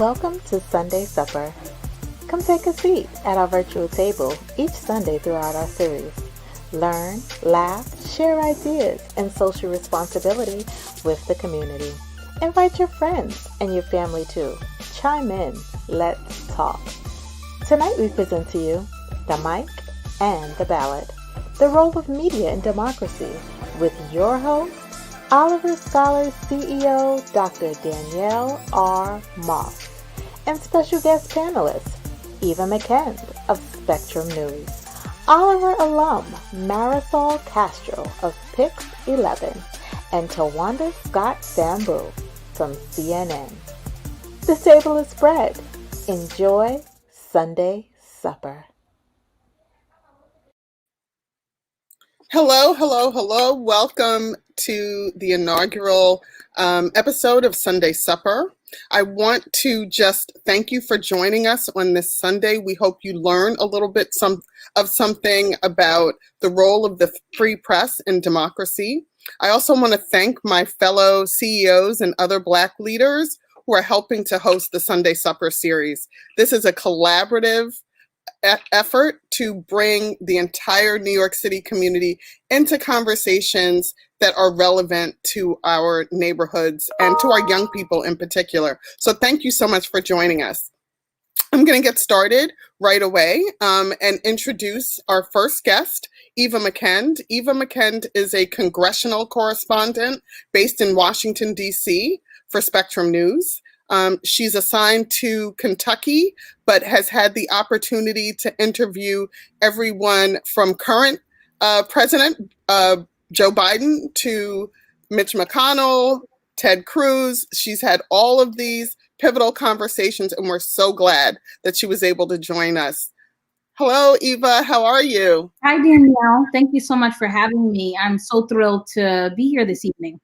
Welcome to Sunday Supper. Come take a seat at our virtual table each Sunday throughout our series. Learn, laugh, share ideas, and social responsibility with the community. Invite your friends and your family too. Chime in. Let's talk. Tonight we present to you The Mic and the Ballot, the role of media in democracy, with your host, Oliver Scholars CEO, Dr. Danielle R. and special guest panelist, Eva McKend of Spectrum News, Oliver alum Marysol Castro of Pix 11, and Tawanda Scott Sambou from CNN. The table is spread. Enjoy Sunday Supper. Hello, hello, hello. Welcome to the inaugural episode of Sunday Supper. I want to just thank you for joining us on this Sunday. We hope you learn a little bit of something about the role of the free press in democracy. I also want to thank my fellow CEOs and other Black leaders who are helping to host the Sunday Supper series. This is a collaborative effort to bring the entire New York City community into conversations that are relevant to our neighborhoods and to our young people in particular. So thank you so much for joining us. I'm going to get started right away and introduce our first guest, Eva McKend. Eva McKend is a congressional correspondent based in Washington, D.C. for Spectrum News. She's assigned to Kentucky, but has had the opportunity to interview everyone from current President Joe Biden to Mitch McConnell, Ted Cruz. She's had all of these pivotal conversations, and we're so glad that she was able to join us. Hello, Eva. How are you? Hi, Danielle. Thank you so much for having me. I'm so thrilled to be here this evening.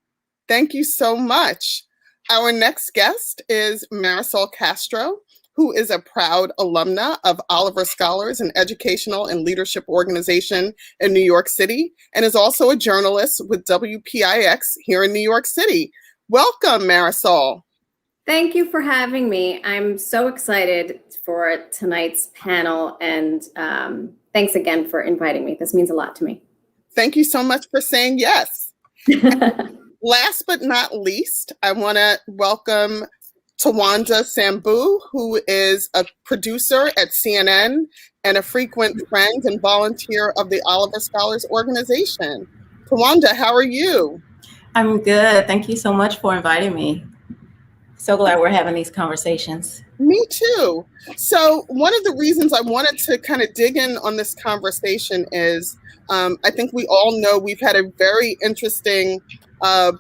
Thank you so much. Our next guest is Marisol Castro, who is a proud alumna of Oliver Scholars, an educational and leadership organization in New York City, and is also a journalist with WPIX here in New York City. Welcome, Marisol. Thank you for having me. I'm so excited for tonight's panel, and thanks again for inviting me. This means a lot to me. Thank you so much for saying yes. Last but not least, I want to welcome Tawanja Sambu, who is a producer at CNN and a frequent friend and volunteer of the Oliver Scholars organization. Tawanda, how are you? I'm good. Thank you so much for inviting me. So glad we're having these conversations. Me too. So one of the reasons I wanted to kind of dig in on this conversation is I think we all know we've had a very interesting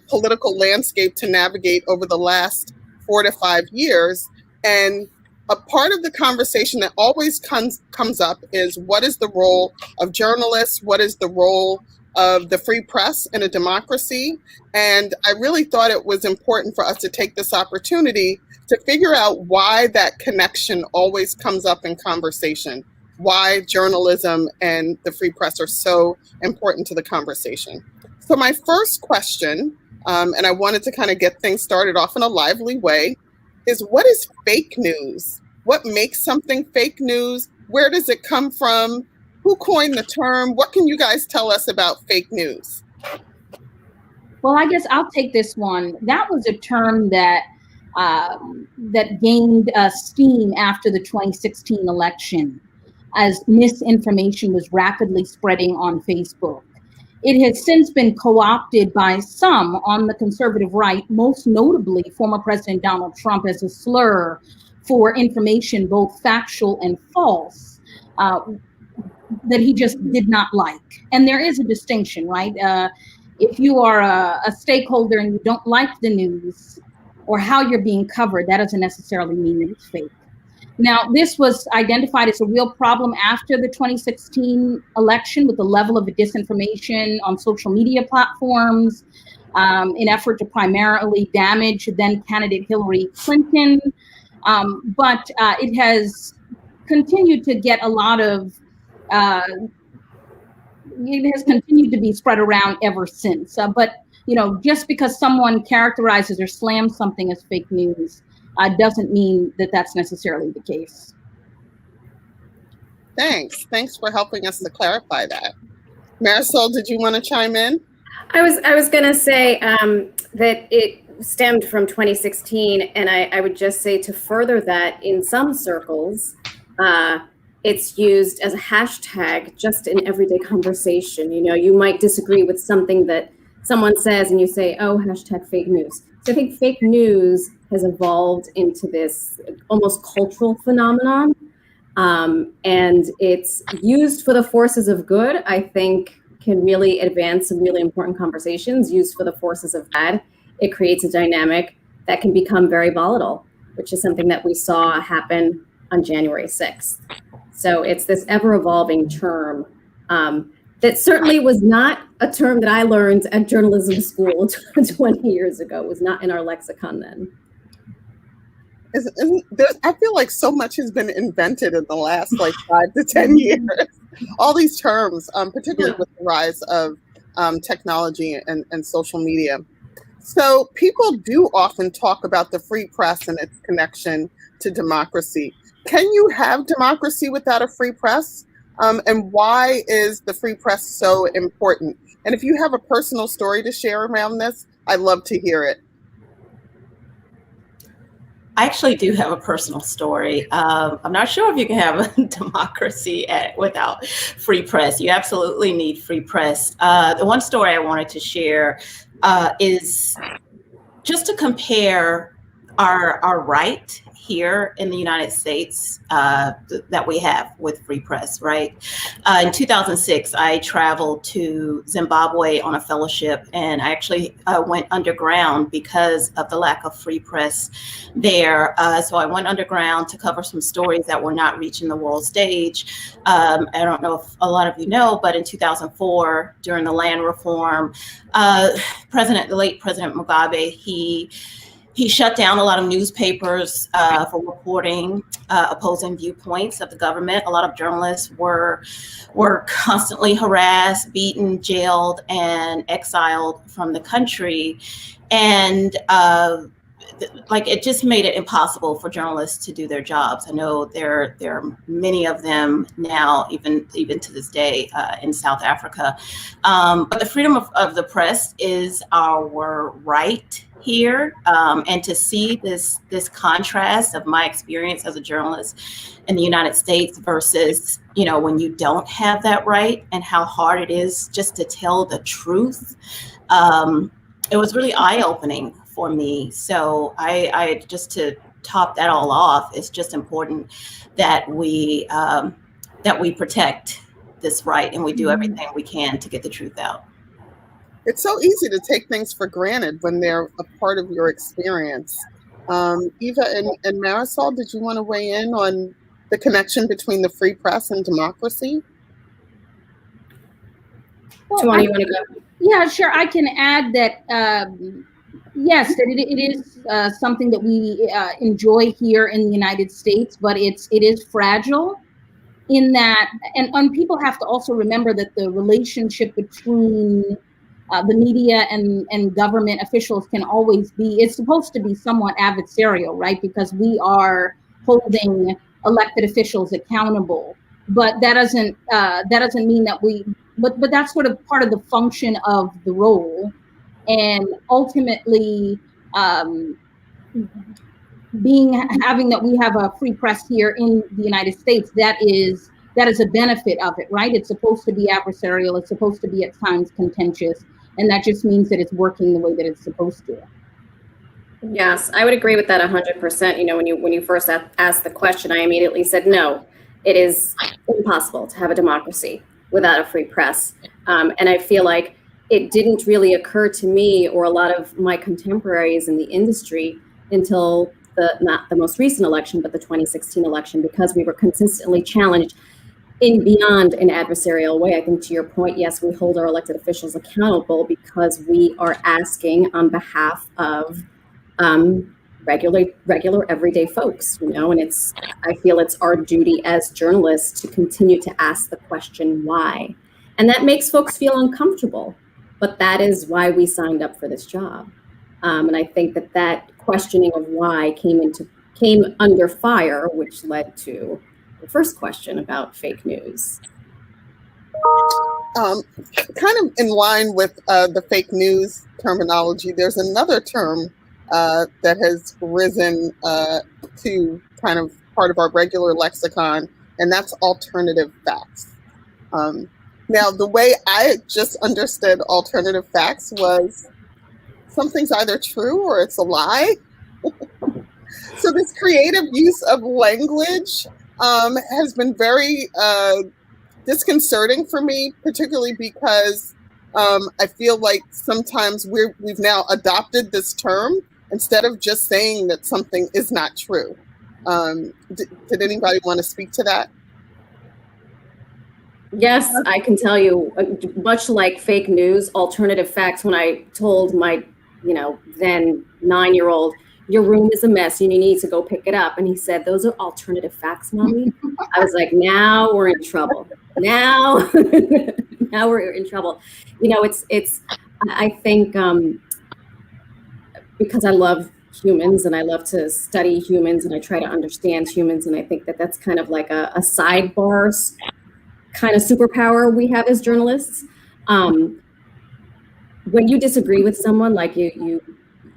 political landscape to navigate over the last 4 to 5 years. And a part of the conversation that always comes up is, what is the role of journalists? What is the role of the free press in a democracy? And I really thought it was important for us to take this opportunity to figure out why that connection always comes up in conversation, why journalism and the free press are so important to the conversation. So my first question, and I wanted to kind of get things started off in a lively way, is what is fake news? What makes something fake news? Where does it come from? Who coined the term? What can you guys tell us about fake news? Well, I guess I'll take this one. That was a term that gained steam after the 2016 election, as misinformation was rapidly spreading on Facebook. It has since been co-opted by some on the conservative right, most notably former President Donald Trump, as a slur for information, both factual and false, that he just did not like. And there is a distinction, right? If you are a stakeholder and you don't like the news or how you're being covered, that doesn't necessarily mean that it's fake. Now, this was identified as a real problem after the 2016 election, with the level of disinformation on social media platforms, in effort to primarily damage then candidate Hillary Clinton. But it has continued to get a lot of, it has continued to be spread around ever since. But, you know, just because someone characterizes or slams something as fake news doesn't mean that that's necessarily the case. Thanks for helping us to clarify that. Marisol, did you want to chime in? I was going to say that it stemmed from 2016, and I would just say to further that, in some circles, it's used as a hashtag just in everyday conversation. You know, you might disagree with something that someone says and you say, oh, hashtag fake news. So I think fake news has evolved into this almost cultural phenomenon. And it's used for the forces of good, I think can really advance some really important conversations. Used for the forces of bad, it creates a dynamic that can become very volatile, which is something that we saw happen on January 6th. So it's this ever-evolving term that certainly was not a term that I learned at journalism school 20 years ago. It was not in our lexicon then. I feel like so much has been invented in the last 5 to 10 years. All these terms, particularly with the rise of technology and social media. So people do often talk about the free press and its connection to democracy. Can you have democracy without a free press? And why is the free press so important? And if you have a personal story to share around this, I'd love to hear it. I actually do have a personal story. I'm not sure if you can have a democracy without free press. You absolutely need free press. The one story I wanted to share is just to compare our right here in the United States that we have with free press, right? In 2006, I traveled to Zimbabwe on a fellowship, and I actually went underground because of the lack of free press there. So I went underground to cover some stories that were not reaching the world stage. I don't know if a lot of you know, but in 2004, during the land reform, the late President Mugabe, he shut down a lot of newspapers for reporting opposing viewpoints of the government. A lot of journalists were constantly harassed, beaten, jailed, and exiled from the country. And it just made it impossible for journalists to do their jobs. I know there are many of them now, even to this day, in South Africa. But the freedom of the press is our right here, and to see this contrast of my experience as a journalist in the United States versus, when you don't have that right, and how hard it is just to tell the truth. It was really eye-opening for me. So I just to top that all off, it's just important that we protect this right, and we do everything we can to get the truth out. It's so easy to take things for granted when they're a part of your experience. Eva and Marisol, did you want to weigh in on the connection between the free press and democracy? Well, Tawanda, you want to go? Yeah, sure. I can add that, yes, that it is something that we enjoy here in the United States, but it is fragile in that, and people have to also remember that the relationship between the media and government officials can always it's supposed to be somewhat adversarial, right? Because we are holding elected officials accountable, but that doesn't mean that but that's sort of part of the function of the role. And ultimately, having that we have a free press here in the United States, that is a benefit of it, right? It's supposed to be adversarial. It's supposed to be at times contentious. And that just means that it's working the way that it's supposed to. Yes, I would agree with that 100%. When you first asked the question, I immediately said, no, it is impossible to have a democracy without a free press. And I feel like it didn't really occur to me or a lot of my contemporaries in the industry until not the most recent election, but the 2016 election, because we were consistently challenged in beyond an adversarial way. I think to your point, yes, we hold our elected officials accountable because we are asking on behalf of regular everyday folks, and I feel it's our duty as journalists to continue to ask the question why. And that makes folks feel uncomfortable, but that is why we signed up for this job. And I think that questioning of why came under fire, which led to the first question about fake news. Kind of in line with the fake news terminology, there's another term that has risen to kind of part of our regular lexicon, and that's alternative facts. Now, the way I just understood alternative facts was something's either true or it's a lie. So this creative use of language has been very disconcerting for me, particularly because I feel like sometimes we've now adopted this term instead of just saying that something is not true. Did anybody want to speak to that? Yes, I can tell you, much like fake news, alternative facts, when I told my, then 9-year-old, your room is a mess and you need to go pick it up. And he said, those are alternative facts, Mommy. I was like, now we're in trouble. Now we're in trouble. I think because I love humans and I love to study humans and I try to understand humans. And I think that's kind of like a sidebar kind of superpower we have as journalists. When you disagree with someone, like you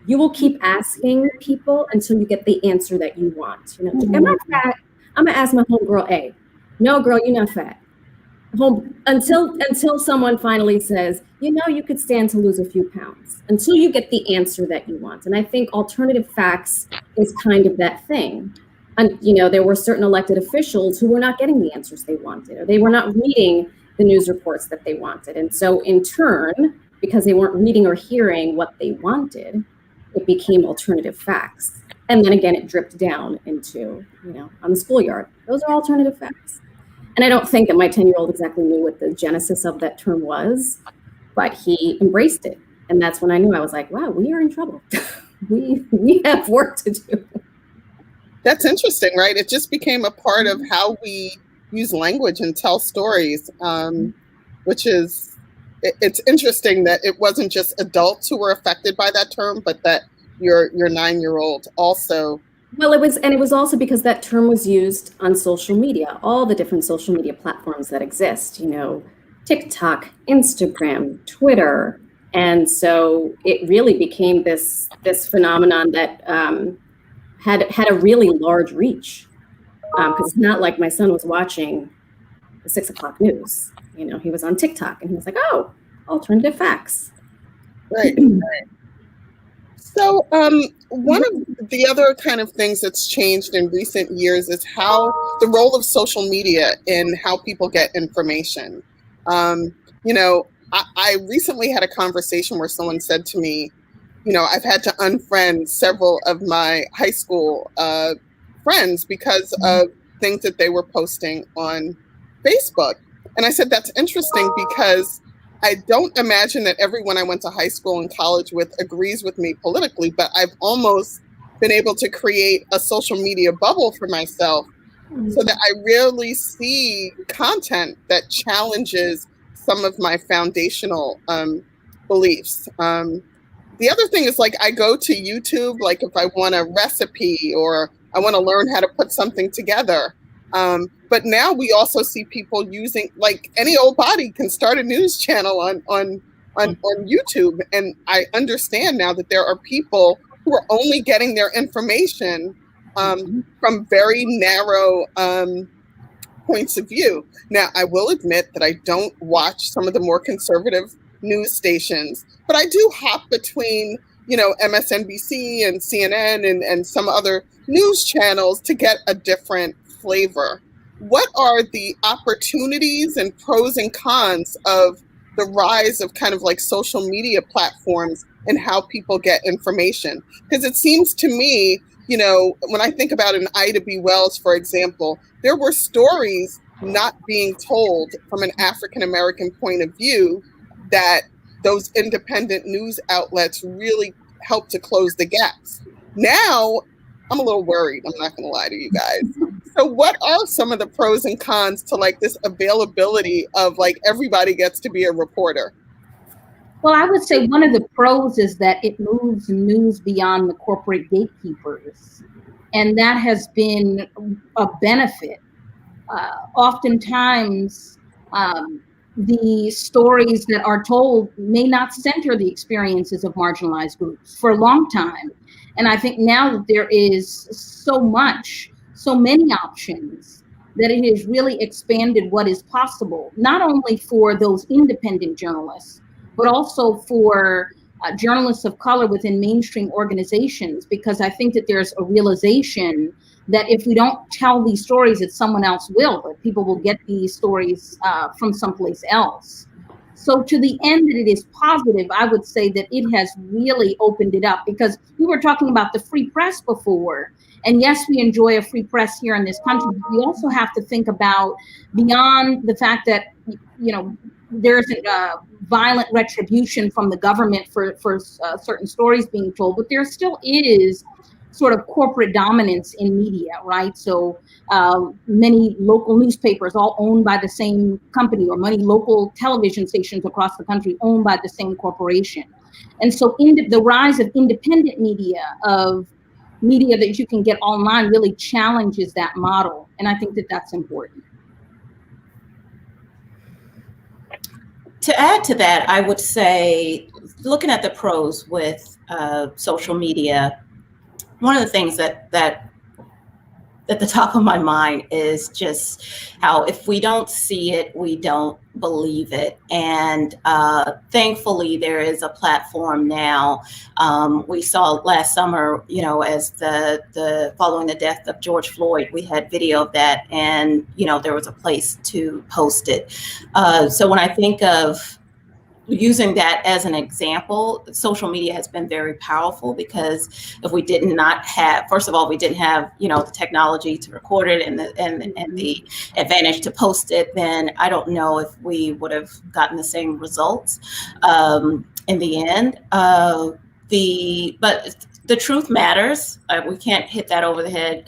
will keep asking people until you get the answer that you want. Am I fat? I'm gonna ask my homegirl A. No, girl, you're not fat. Until someone finally says, you could stand to lose a few pounds. Until you get the answer that you want. And I think alternative facts is kind of that thing. And there were certain elected officials who were not getting the answers they wanted, or they were not reading the news reports that they wanted. And so in turn, because they weren't reading or hearing what they wanted, it became alternative facts. And then again, it dripped down into, on the schoolyard. Those are alternative facts. And I don't think that my 10-year-old exactly knew what the genesis of that term was, but he embraced it. And that's when I knew. I was like, wow, we are in trouble. we have work to do. That's interesting, right? It just became a part of how we use language and tell stories, which is, it's interesting that it wasn't just adults who were affected by that term, but that your 9-year-old also. Well, it was also because that term was used on social media, all the different social media platforms that exist, TikTok, Instagram, Twitter. And so it really became this phenomenon that had a really large reach. Because it's not like my son was watching the 6 o'clock news. He was on TikTok and he was like, oh, alternative facts. Right. So one of the other kind of things that's changed in recent years is how the role of social media in how people get information. I recently had a conversation where someone said to me, I've had to unfriend several of my high school friends because of things that they were posting on Facebook. And I said, that's interesting because I don't imagine that everyone I went to high school and college with agrees with me politically, but I've almost been able to create a social media bubble for myself so that I rarely see content that challenges some of my foundational beliefs. The other thing is, like, I go to YouTube, like if I want a recipe or I want to learn how to put something together. But now we also see people using, like, any old body can start a news channel on YouTube. And I understand now that there are people who are only getting their information from very narrow points of view. Now, I will admit that I don't watch some of the more conservative news stations, but I do hop between, MSNBC and CNN and some other news channels to get a different flavor. What are the opportunities and pros and cons of the rise of kind of like social media platforms and how people get information? Because it seems to me, when I think about an Ida B. Wells, for example, there were stories not being told from an African-American point of view that those independent news outlets really helped to close the gaps. Now, I'm a little worried. I'm not going to lie to you guys. So what are some of the pros and cons to like this availability of like everybody gets to be a reporter? Well, I would say one of the pros is that it moves news beyond the corporate gatekeepers. And that has been a benefit. Oftentimes, the stories that are told may not center the experiences of marginalized groups for a long time. And I think now that there is so many options, that it has really expanded what is possible, not only for those independent journalists, but also for journalists of color within mainstream organizations, because I think that there's a realization that if we don't tell these stories, that someone else will, but people will get these stories from someplace else. So to the end that it is positive, I would say that it has really opened it up, because we were talking about the free press before. And yes, we enjoy a free press here in this country, but we also have to think about beyond the fact that, there isn't violent retribution from the government for certain stories being told, but there still is sort of corporate dominance in media, right? So many local newspapers all owned by the same company, or many local television stations across the country owned by the same corporation. And so the rise of independent media, of media that you can get online, really challenges that model. And I think that that's important. To add to that, I would say, looking at the pros with social media, one of the things that at the top of my mind is just how if we don't see it, we don't believe it. And thankfully, there is a platform now. We saw last summer, as the following the death of George Floyd, we had video of that, and there was a place to post it. So when I think of using that as an example, social media has been very powerful, because if we did not have, first of all, we didn't have, the technology to record it and the advantage to post it, then I don't know if we would have gotten the same results in the end. But the truth matters. We can't hit that over the head.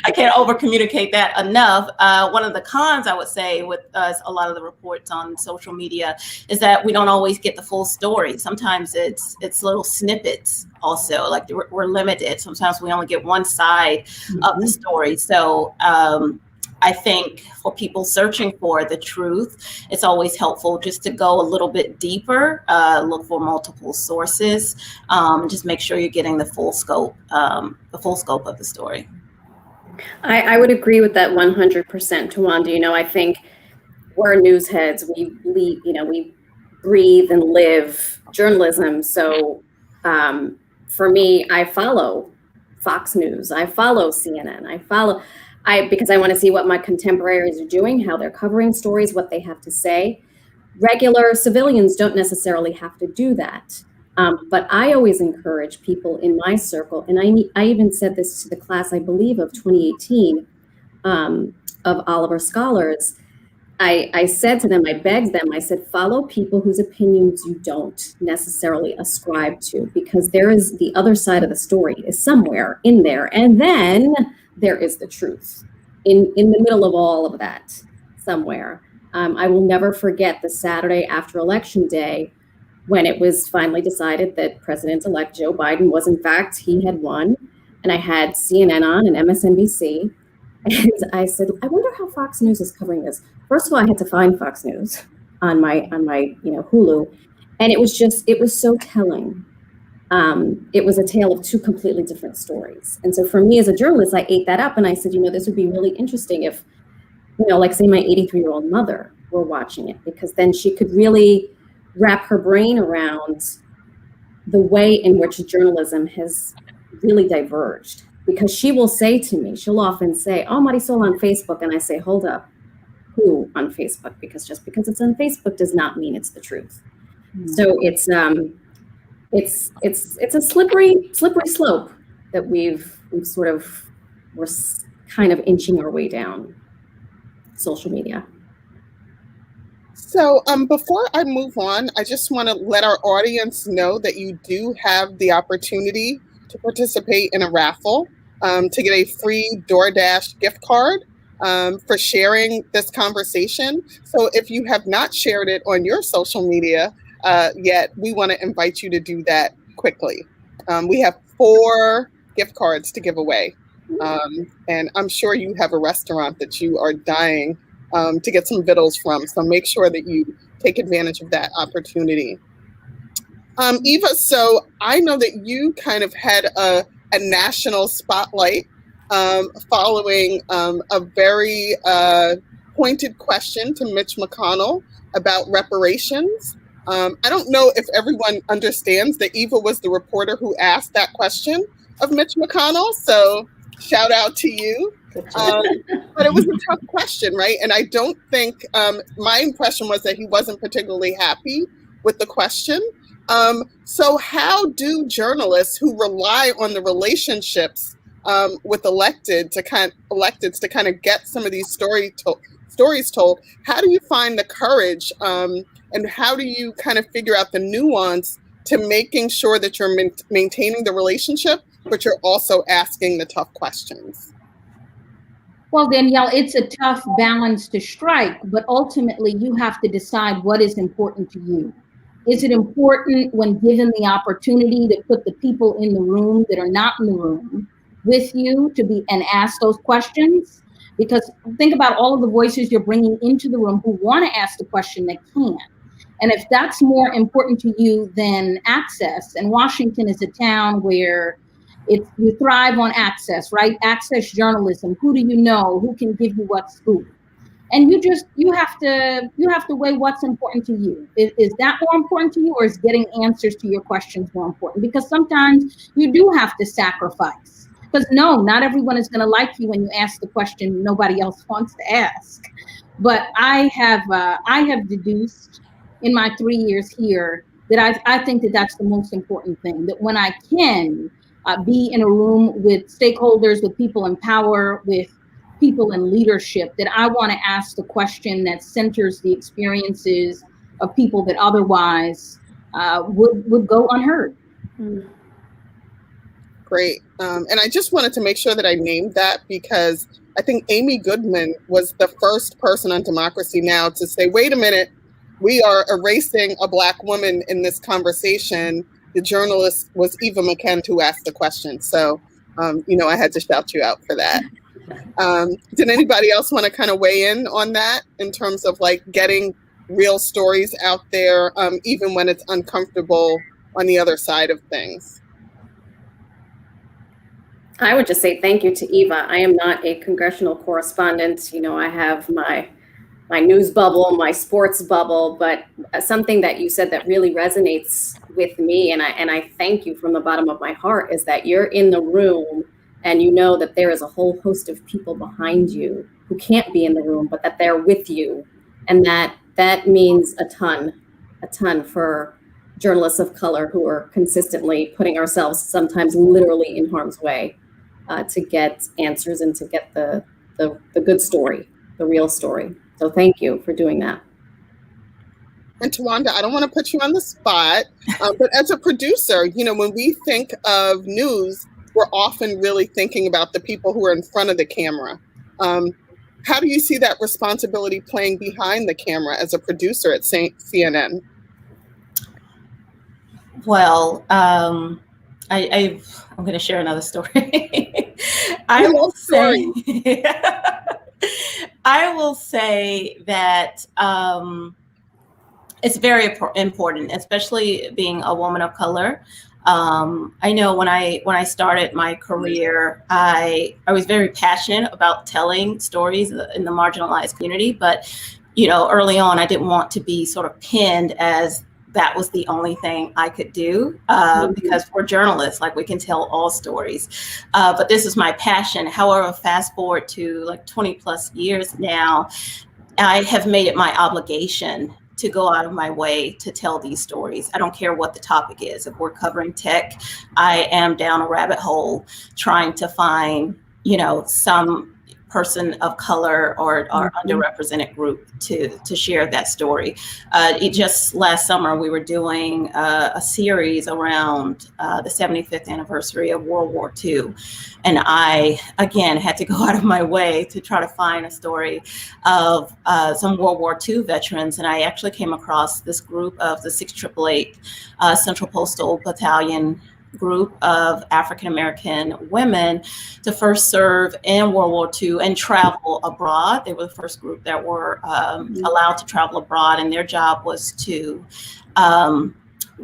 I can't over communicate that enough. One of the cons, I would say, with a lot of the reports on social media is that we don't always get the full story. Sometimes it's little snippets also, like we're limited. Sometimes we only get one side of the story. So I think for people searching for the truth, it's always helpful just to go a little bit deeper, look for multiple sources, just make sure you're getting the full scope of the story. I would agree with that 100%, Tawanda. I think we're news heads. We breathe and live journalism. So for me, I follow Fox News. I follow CNN. Because I want to see what my contemporaries are doing, how they're covering stories, what they have to say. Regular civilians don't necessarily have to do that. But I always encourage people in my circle, and I even said this to the class, I believe, of 2018 of Oliver Scholars. I said to them, I begged them, I said, follow people whose opinions you don't necessarily ascribe to, because there is the other side of the story is somewhere in there. And then there is the truth in the middle of all of that somewhere. I will never forget the Saturday after Election Day, when it was finally decided that President-elect Joe Biden was, in fact, he had won. And I had CNN on and MSNBC. And I said, I wonder how Fox News is covering this. First of all, I had to find Fox News on my Hulu. And it was so telling. It was a tale of two completely different stories. And so for me as a journalist, I ate that up and I said, this would be really interesting if, like say my 83-year-old mother were watching it, because then she could really wrap her brain around the way in which journalism has really diverged. Because she will say to me, she'll often say, oh, Marisol on Facebook. And I say, hold up, who on Facebook? Because just because it's on Facebook does not mean it's the truth. Mm-hmm. So it's a slippery slope that we're kind of inching our way down social media. So before I move on, I just want to let our audience know that you do have the opportunity to participate in a raffle to get a free DoorDash gift card for sharing this conversation. So if you have not shared it on your social media, yet, we want to invite you to do that quickly. We have 4 gift cards to give away. And I'm sure you have a restaurant that you are dying to get some vittles from. So make sure that you take advantage of that opportunity. Eva, so I know that you kind of had a national spotlight following a very pointed question to Mitch McConnell about reparations. I don't know if everyone understands that Eva was the reporter who asked that question of Mitch McConnell. So shout out to you. But it was a tough question, right? And I don't think, my impression was that he wasn't particularly happy with the question. So how do journalists who rely on the relationships with electeds to kind of get some of these stories told, how do you find the courage and how do you kind of figure out the nuance to making sure that you're maintaining the relationship, but you're also asking the tough questions? Well, Danielle, it's a tough balance to strike, but ultimately you have to decide what is important to you. Is it important when given the opportunity to put the people in the room that are not in the room with you to be and ask those questions? Because think about all of the voices you're bringing into the room who want to ask the question that can't. And if that's more important to you than access, and Washington is a town where you thrive on access, right? Access journalism. Who do you know? Who can give you what scoop? And you have to weigh what's important to you. Is that more important to you, or is getting answers to your questions more important? Because sometimes you do have to sacrifice. Because no, not everyone is going to like you when you ask the question nobody else wants to ask. But I have deduced in my 3 years here that I think that that's the most important thing. That when I can be in a room with stakeholders, with people in power, with people in leadership, that I want to ask the question that centers the experiences of people that otherwise would go unheard. Great. And I just wanted to make sure that I named that because I think Amy Goodman was the first person on Democracy Now! To say, wait a minute, we are erasing a Black woman in this conversation. The journalist was Eva McKend who asked the question. So, I had to shout you out for that. Did anybody else want to kind of weigh in on that in terms of like getting real stories out there, even when it's uncomfortable on the other side of things? I would just say thank you to Eva. I am not a congressional correspondent. I have my news bubble, my sports bubble, but something that you said that really resonates with me, and I thank you from the bottom of my heart, is that you're in the room and you know that there is a whole host of people behind you who can't be in the room, but that they're with you. And that means a ton for journalists of color who are consistently putting ourselves sometimes literally in harm's way to get answers and to get the good story, the real story. So thank you for doing that. And Tawanda, I don't want to put you on the spot, but as a producer, when we think of news, we're often really thinking about the people who are in front of the camera. How do you see that responsibility playing behind the camera as a producer at CNN? Well, I'm going to share another story. I will say that it's very important, especially being a woman of color. I know when I started my career, I was very passionate about telling stories in the marginalized community, but early on, I didn't want to be sort of pinned as that was the only thing I could do because we're journalists, like we can tell all stories. But this is my passion. However, fast forward to like 20 plus years now, I have made it my obligation to go out of my way to tell these stories. I don't care what the topic is. If we're covering tech, I am down a rabbit hole trying to find, some person of color or underrepresented group to share that story. Just last summer, we were doing a series around the 75th anniversary of World War II. And I, again, had to go out of my way to try to find a story of some World War II veterans. And I actually came across this group of the 6888 Central Postal Battalion group of African-American women to first serve in World War II and travel abroad. They were the first group that were allowed to travel abroad, and their job was to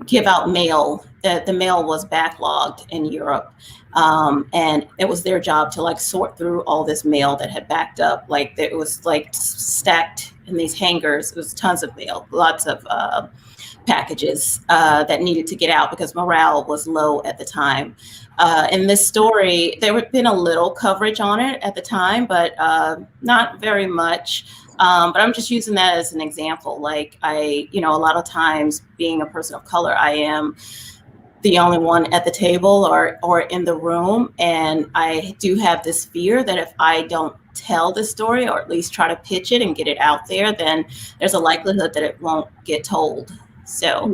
give out mail. The mail was backlogged in Europe, and it was their job to like sort through all this mail that had backed up. Like it was like stacked in these hangars. It was tons of mail, lots of packages that needed to get out because morale was low at the time. In this story, there had been a little coverage on it at the time, but not very much. But I'm just using that as an example. Like a lot of times being a person of color, I am the only one at the table or in the room. And I do have this fear that if I don't tell the story or at least try to pitch it and get it out there, then there's a likelihood that it won't get told. So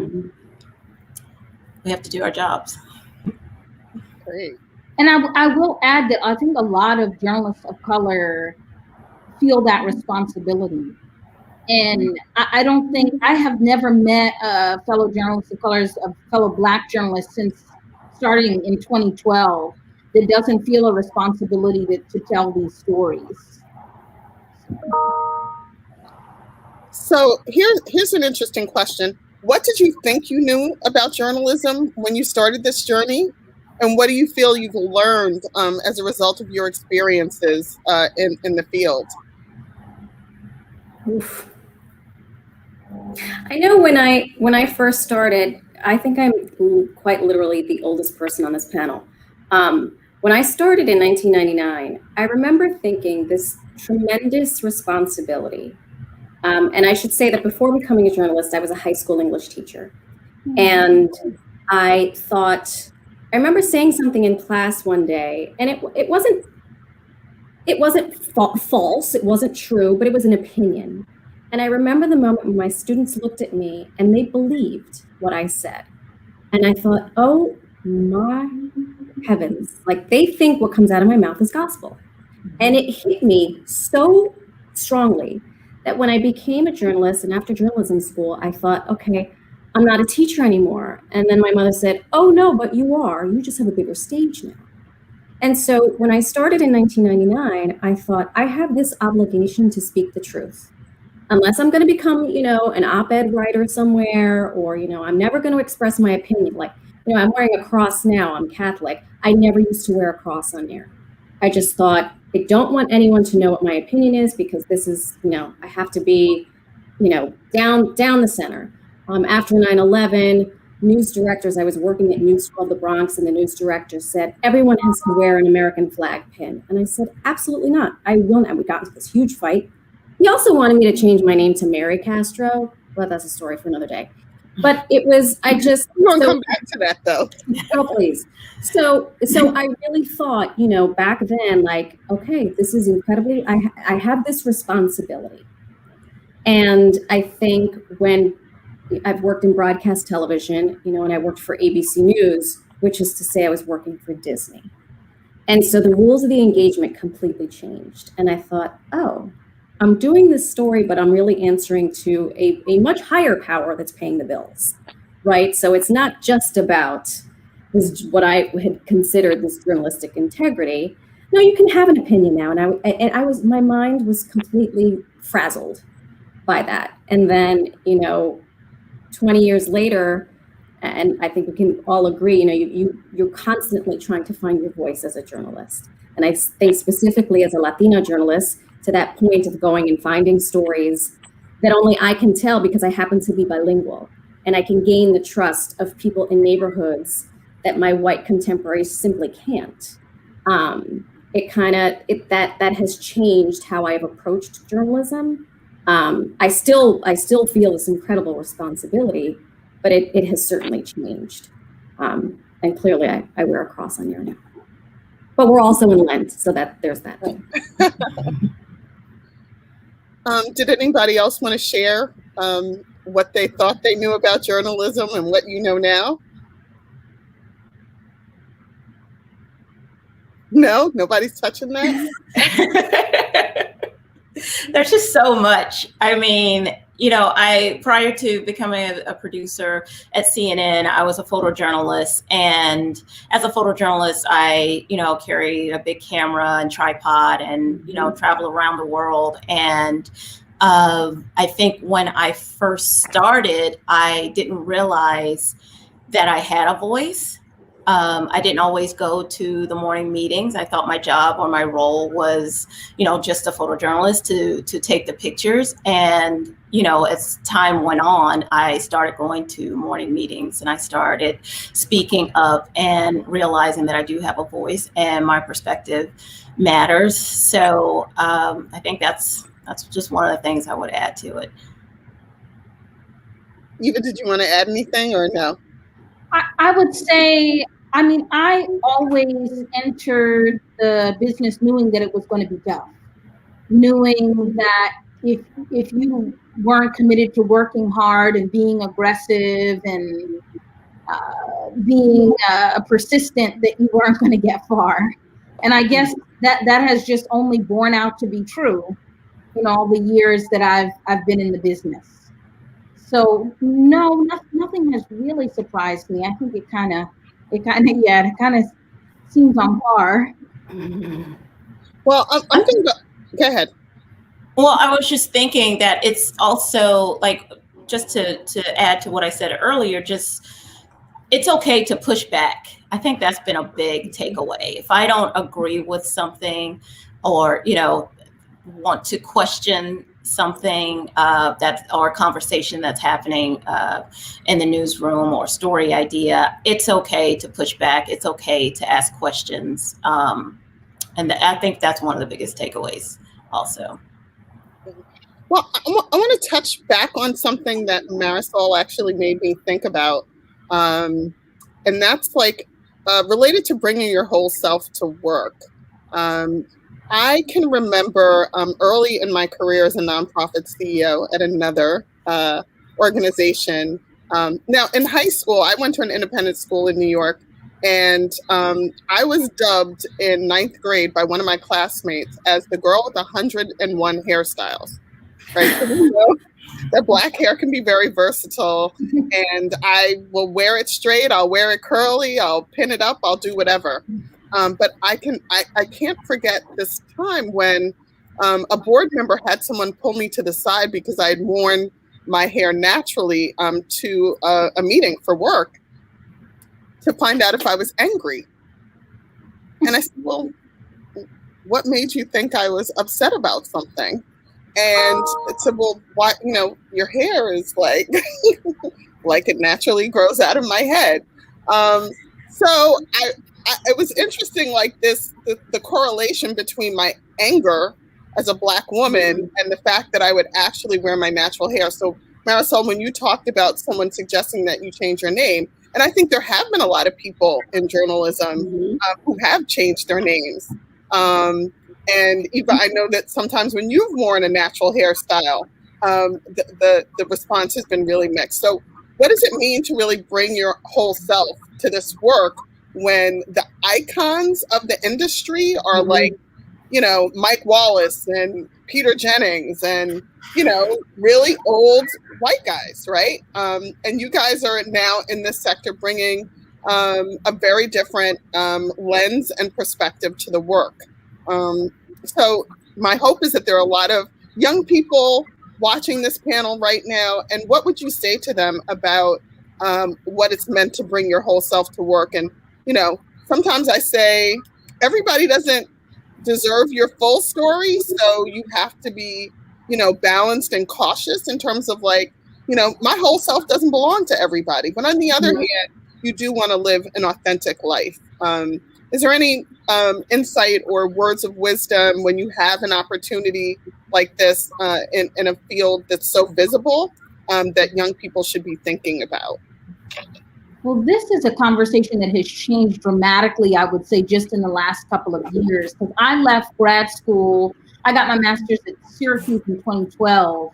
we have to do our jobs. Great. And I will add that I think a lot of journalists of color feel that responsibility. And I don't think, I have never met a fellow journalist of colors, a fellow Black journalist since starting in 2012 that doesn't feel a responsibility to tell these stories. So here's an interesting question. What did you think you knew about journalism when you started this journey? And what do you feel you've learned as a result of your experiences in the field? Oof. I know when I first started, I think I'm quite literally the oldest person on this panel. When I started in 1999, I remember thinking this tremendous responsibility. And I should say that before becoming a journalist, I was a high school English teacher. And I remember saying something in class one day, and it wasn't false, it wasn't true, but it was an opinion. And I remember the moment when my students looked at me and they believed what I said. And I thought, oh my heavens, like they think what comes out of my mouth is gospel. And it hit me so strongly that when I became a journalist and after journalism school, I thought, okay, I'm not a teacher anymore. And then my mother said, oh no, but you are, you just have a bigger stage now. And so when I started in 1999, I thought I have this obligation to speak the truth. Unless I'm going to become, an op-ed writer somewhere, or, I'm never going to express my opinion. Like, I'm wearing a cross now, I'm Catholic. I never used to wear a cross on there. I just thought, I don't want anyone to know what my opinion is because this is, I have to be, down the center. After 9/11, news directors, I was working at News 12 The Bronx, and the news director said, everyone has to wear an American flag pin. And I said, absolutely not. I will not. We got into this huge fight. He also wanted me to change my name to Mary Castro. Well, that's a story for another day. But it was, We're going to come back to that though. Oh, please. So I really thought, back then, like, okay, this is incredibly, I have this responsibility. And I think when I've worked in broadcast television, and I worked for ABC News, which is to say I was working for Disney. And so the rules of the engagement completely changed. And I thought, oh, I'm doing this story, but I'm really answering to a much higher power that's paying the bills, right? So it's not just about what I had considered this journalistic integrity. No, you can have an opinion now. And my mind was completely frazzled by that. And then, 20 years later, and I think we can all agree, you're constantly trying to find your voice as a journalist. And I think specifically as a Latina journalist, to that point of going and finding stories that only I can tell because I happen to be bilingual, and I can gain the trust of people in neighborhoods that my white contemporaries simply can't. That has changed how I've approached journalism. I still feel this incredible responsibility, but it has certainly changed. And clearly I wear a cross on here now. But we're also in Lent, so that there's that. Did anybody else want to share what they thought they knew about journalism and what you know now? No, nobody's touching that. There's just so much. I mean, prior to becoming a producer at CNN, I was a photojournalist. And as a photojournalist, I, carry a big camera and tripod and, travel around the world. And I think when I first started, I didn't realize that I had a voice. I didn't always go to the morning meetings. I thought my job or my role was, just a photojournalist to take the pictures. And, as time went on, I started going to morning meetings and I started speaking up and realizing that I do have a voice and my perspective matters. So I think that's just one of the things I would add to it. Eva, did you want to add anything or no? I would say, I always entered the business knowing that it was going to be tough, knowing that if you weren't committed to working hard and being aggressive and being persistent, that you weren't going to get far. And I guess that has just only borne out to be true in all the years that I've been in the business. So no, nothing has really surprised me. I think it kind of seems on par. Well, I'm thinking about, go ahead. Well, I was just thinking that it's also like, just to add to what I said earlier, it's okay to push back. I think that's been a big takeaway. If I don't agree with something or, want to question something or a conversation that's happening in the newsroom or story idea, it's okay to push back. It's okay to ask questions. And I think that's one of the biggest takeaways also. Well, I want to touch back on something that Marisol actually made me think about. And that's related to bringing your whole self to work. I can remember early in my career as a nonprofit CEO at another organization. Now, in high school, I went to an independent school in New York, and I was dubbed in 9th grade by one of my classmates as the girl with 101 hairstyles. Right? That black hair can be very versatile, and I will wear it straight, I'll wear it curly, I'll pin it up, I'll do whatever. But I can't forget this time when a board member had someone pull me to the side because I had worn my hair naturally to a meeting for work to find out if I was angry. And I said, well, what made you think I was upset about something? And it said, well, why, your hair is like it naturally grows out of my head. So it was interesting, the correlation between my anger as a Black woman and the fact that I would actually wear my natural hair. So Marisol, when you talked about someone suggesting that you change your name, and I think there have been a lot of people in journalism who have changed their names. And Eva, I know that sometimes when you've worn a natural hairstyle, the response has been really mixed. So what does it mean to really bring your whole self to this work when the icons of the industry are Mike Wallace and Peter Jennings and, really old white guys, right? And you guys are now in this sector bringing a very different lens and perspective to the work. So my hope is that there are a lot of young people watching this panel right now. And what would you say to them about what it's meant to bring your whole self to work? And, sometimes I say everybody doesn't deserve your full story. So you have to be, balanced and cautious in terms of my whole self doesn't belong to everybody. But on the other hand, you do want to live an authentic life. Is there any insight or words of wisdom when you have an opportunity like this in a field that's so visible that young people should be thinking about? Well, this is a conversation that has changed dramatically, I would say, just in the last couple of years. Because I left grad school, I got my master's at Syracuse in 2012.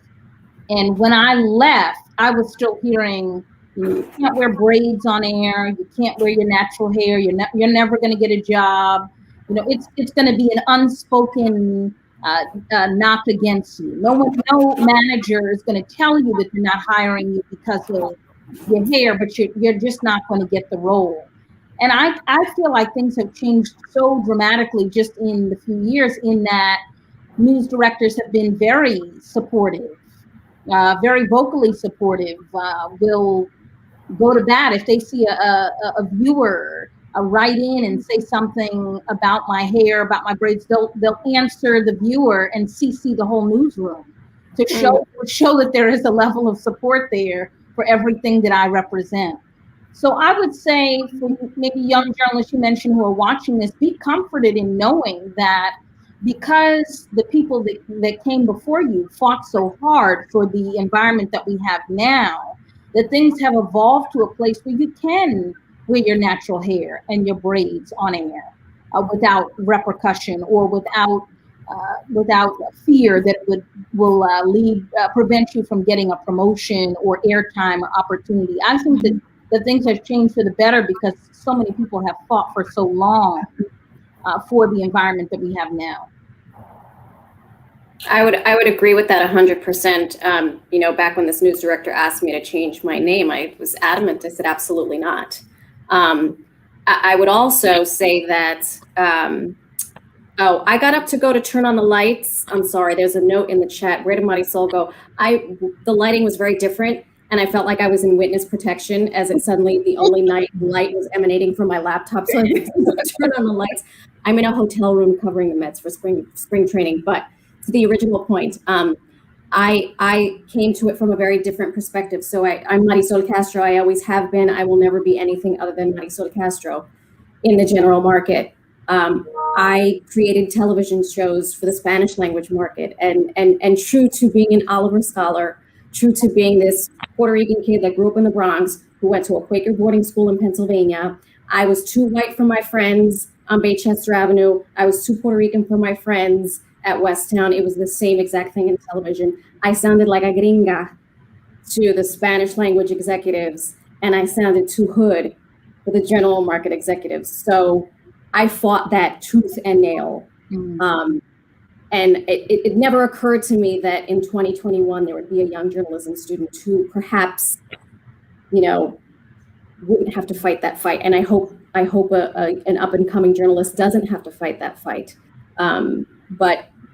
And when I left, I was still hearing, you can't wear braids on air, you can't wear your natural hair, you're never going to get a job. You know, it's going to be an unspoken knock against you. No manager is going to tell you that they're not hiring you because of your hair, but you're just not going to get the role. And I feel like things have changed so dramatically just in the few years, in that news directors have been very supportive, very vocally supportive, will go to bat if they see a viewer write in and say something about my hair, about my braids. They'll answer the viewer and CC the whole newsroom to show that there is a level of support there for everything that I represent. So I would say for maybe young journalists you mentioned who are watching this, be comforted in knowing that because the people that came before you fought so hard for the environment that we have now, that things have evolved to a place where you can wear your natural hair and your braids on air without repercussion or without fear that will prevent you from getting a promotion or airtime or opportunity. I think that things have changed for the better because so many people have fought for so long for the environment that we have now. I would agree with that 100%. You know, back when this news director asked me to change my name, I was adamant. I said, absolutely not. I would also say that, I got up to go to turn on the lights. I'm sorry, there's a note in the chat. Where did Marisol go? The lighting was very different, and I felt like I was in witness protection as it suddenly the only light was emanating from my laptop. So I turn on the lights. I'm in a hotel room covering the Mets for spring training. But to the original point, I came to it from a very different perspective. So I'm Marisol Castro. I always have been. I will never be anything other than Marisol Castro in the general market. I created television shows for the Spanish language market, and true to being an Oliver scholar, true to being this Puerto Rican kid that grew up in the Bronx, who went to a Quaker boarding school in Pennsylvania. I was too white for my friends on Baychester Avenue. I was too Puerto Rican for my friends at Westtown. It was the same exact thing in television. I sounded like a gringa to the Spanish language executives, and I sounded too hood for the general market executives. So I fought that tooth and nail. And it never occurred to me that in 2021, there would be a young journalism student who perhaps, you know, wouldn't have to fight that fight. And I hope an up and coming journalist doesn't have to fight that fight.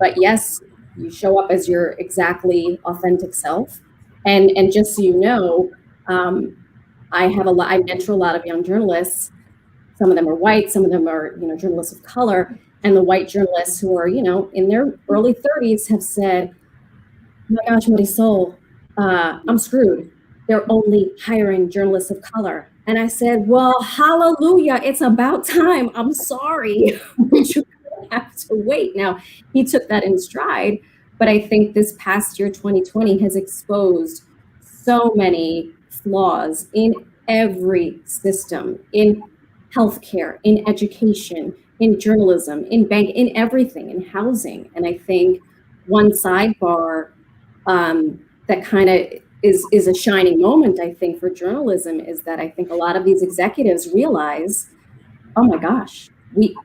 But yes, you show up as your exactly authentic self. And just so you know, I mentor a lot of young journalists. Some of them are white, some of them are, you know, journalists of color. And the white journalists who are, you know, in their early 30s have said, oh my gosh, Marisol, I'm screwed. They're only hiring journalists of color. And I said, well, hallelujah, it's about time. I'm sorry, but you have to wait. Now, he took that in stride, but I think this past year, 2020, has exposed so many flaws in every system, in healthcare, in education, in journalism, in bank, in everything, in housing. And I think one sidebar that kind of is a shining moment, I think, for journalism is that I think a lot of these executives realize, oh my gosh, we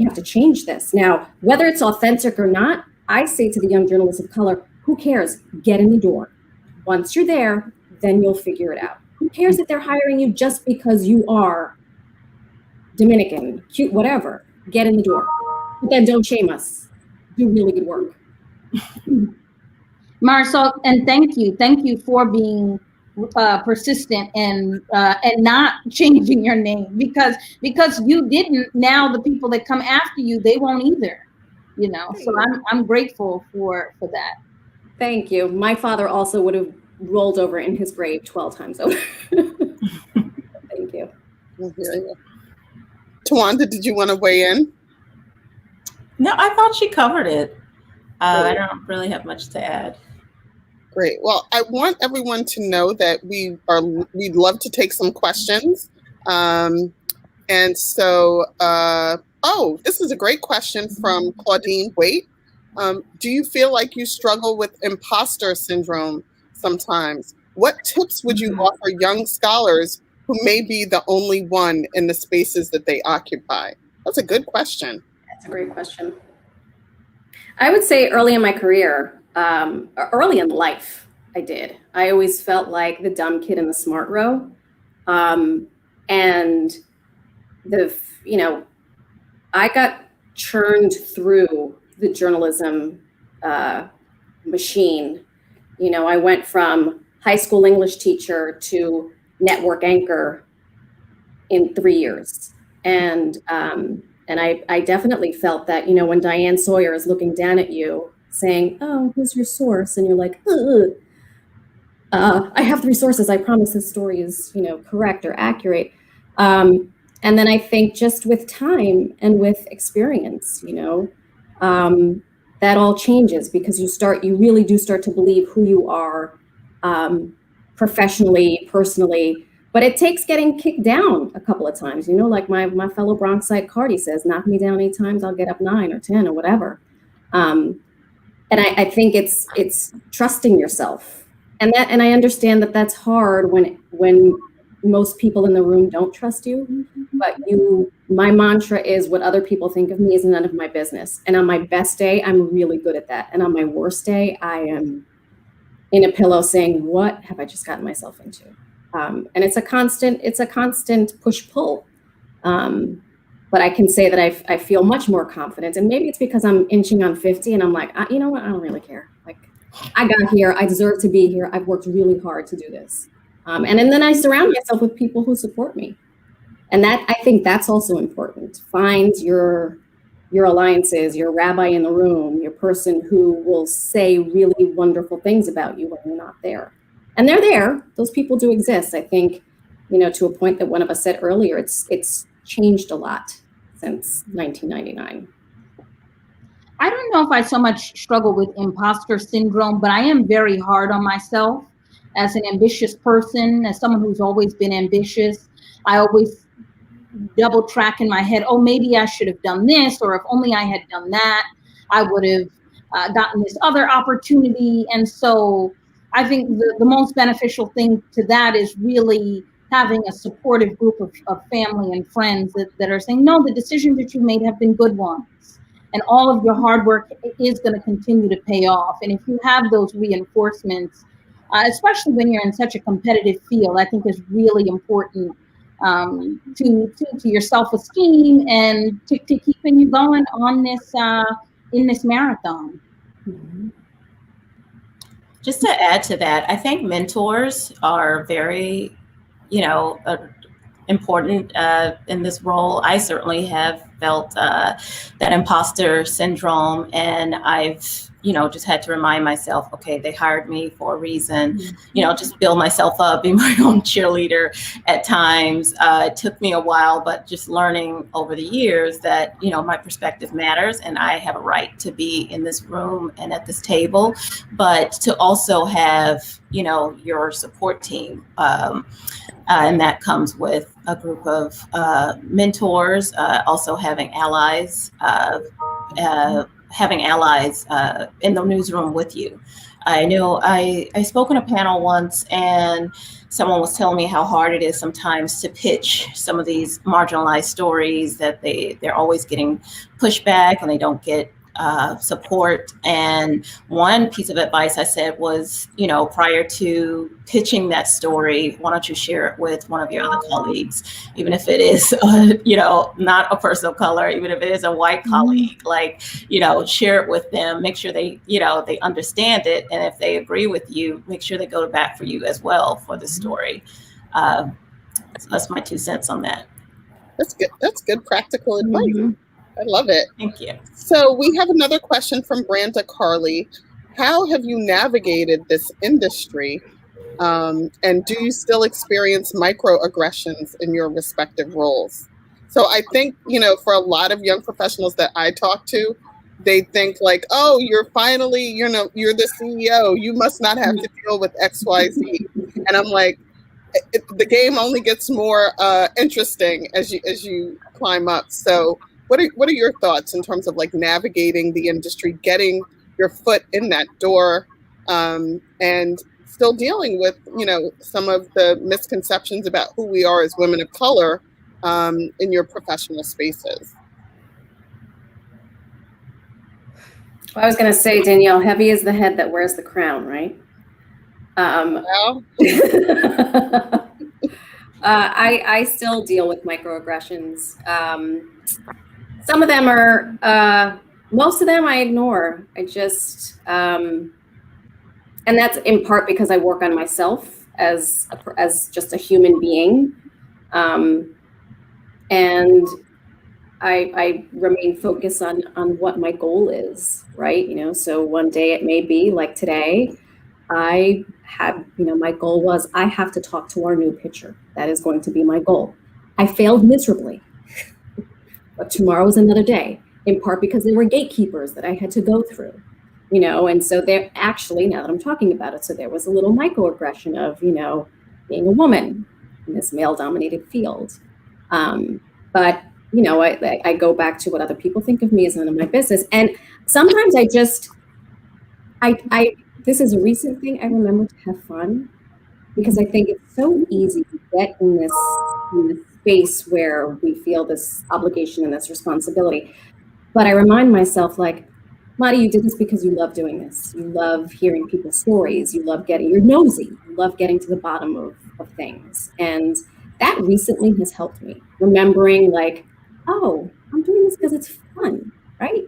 have to change this. Now, whether it's authentic or not, I say to the young journalists of color, who cares? Get in the door. Once you're there, then you'll figure it out. Who cares if they're hiring you just because you are Dominican, cute, whatever? Get in the door. But then don't shame us. Do really good work. Marisol, and thank you for being persistent and not changing your name because you didn't. Now the people that come after you, they won't either. You know, so I'm grateful for that. Thank you. My father also would have rolled over in his grave 12 times over. Thank you. Tawanda, did you want to weigh in? No, I thought she covered it. I don't really have much to add. Great. Well, I want everyone to know that we'd love to take some questions. And so, this is a great question from Claudine Waite. Do you feel like you struggle with imposter syndrome sometimes? What tips would you offer young scholars who may be the only one in the spaces that they occupy? That's a good question. That's a great question. I would say early in my career, early in life, I always felt like the dumb kid in the smart row. And I got churned through the journalism machine. I went from high school English teacher to network anchor in 3 years. And I definitely felt that, when Diane Sawyer is looking down at you saying, oh, who's your source? And you're like, I have 3 sources. I promise this story is, correct or accurate. And then I think just with time and with experience, that all changes because you really do start to believe who you are professionally, personally. But it takes getting kicked down a couple of times, like my fellow Bronxite Cardi says, knock me down 8 times, I'll get up 9 or 10 or whatever. And I think it's trusting yourself. And I understand that that's hard when most people in the room don't trust you, but my mantra is what other people think of me is none of my business. And on my best day, I'm really good at that. And on my worst day, I am in a pillow saying, what have I just gotten myself into? And it's a constant push-pull. But I can say that I feel much more confident. And maybe it's because I'm inching on 50 and I'm like, you know what? I don't really care. Like, I got here. I deserve to be here. I've worked really hard to do this. And then I surround myself with people who support me. And I think that's also important. Find your alliances, your rabbi in the room, your person who will say really wonderful things about you when you're not there. And they're there. Those people do exist. I think, to a point that one of us said earlier, it's changed a lot since 1999. I don't know if I so much struggle with imposter syndrome, but I am very hard on myself as an ambitious person, as someone who's always been ambitious. I always double track in my head, oh, maybe I should have done this, or if only I had done that, I would have gotten this other opportunity. And so I think the most beneficial thing to that is really having a supportive group of family and friends that are saying, no, the decisions that you made have been good ones. And all of your hard work is going to continue to pay off. And if you have those reinforcements, especially when you're in such a competitive field, I think is really important to your self-esteem and to keeping you going on this in this marathon. Mm-hmm. Just to add to that, I think mentors are very, important in this role. I certainly have felt that imposter syndrome, and I've just had to remind myself, okay, they hired me for a reason, just build myself up, be my own cheerleader at times. It took me a while, but just learning over the years that, my perspective matters and I have a right to be in this room and at this table, but to also have, your support team. And that comes with a group of mentors, also having allies, in the newsroom with you. I know I spoke on a panel once and someone was telling me how hard it is sometimes to pitch some of these marginalized stories, that they're always getting pushback and they don't get support. And one piece of advice I said was, prior to pitching that story, why don't you share it with one of your other colleagues, even if it is, not a person of color, even if it is a white colleague, share it with them, make sure they understand it. And if they agree with you, make sure they go to bat for you as well for the story. So that's my 2 cents on that. That's good. That's good practical advice. Mm-hmm. I love it. Thank you. So we have another question from Branda Carley. How have you navigated this industry? And do you still experience microaggressions in your respective roles? So I think, for a lot of young professionals that I talk to, they think like, oh, you're finally, you're the CEO. You must not have to deal with X, Y, Z. And I'm like, the game only gets more interesting as you climb up. So what are your thoughts in terms of like navigating the industry, getting your foot in that door, and still dealing with, you know, some of the misconceptions about who we are as women of color in your professional spaces? Well, I was going to say, Danielle, heavy is the head that wears the crown, right? Well, I still deal with microaggressions. Some of them are, most of them I ignore. I just, and that's in part because I work on myself as just a human being. And I remain focused on what my goal is, right? You know, so one day it may be like today, I have, you know, my goal was I have to talk to our new pitcher. That is going to be my goal. I failed miserably, but tomorrow is another day, in part because there were gatekeepers that I had to go through, you know, and so there actually, now that I'm talking about it, so there was a little microaggression of, you know, being a woman in this male-dominated field. But, you know, I go back to what other people think of me as none of my business. And sometimes I just, this is a recent thing, I remember to have fun, because I think it's so easy to get in this space where we feel this obligation and this responsibility. But I remind myself, like, Madi, you did this because you love doing this. You love hearing people's stories. You love you're nosy. You love getting to the bottom of things. And that recently has helped me, remembering like, oh, I'm doing this because it's fun, right?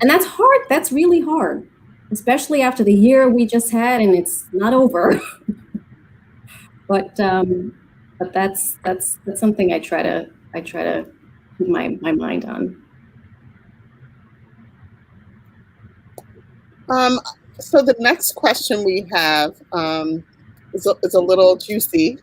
And that's hard. That's really hard, especially after the year we just had and it's not over. But that's something I try to keep my mind on. So the next question we have is a little juicy.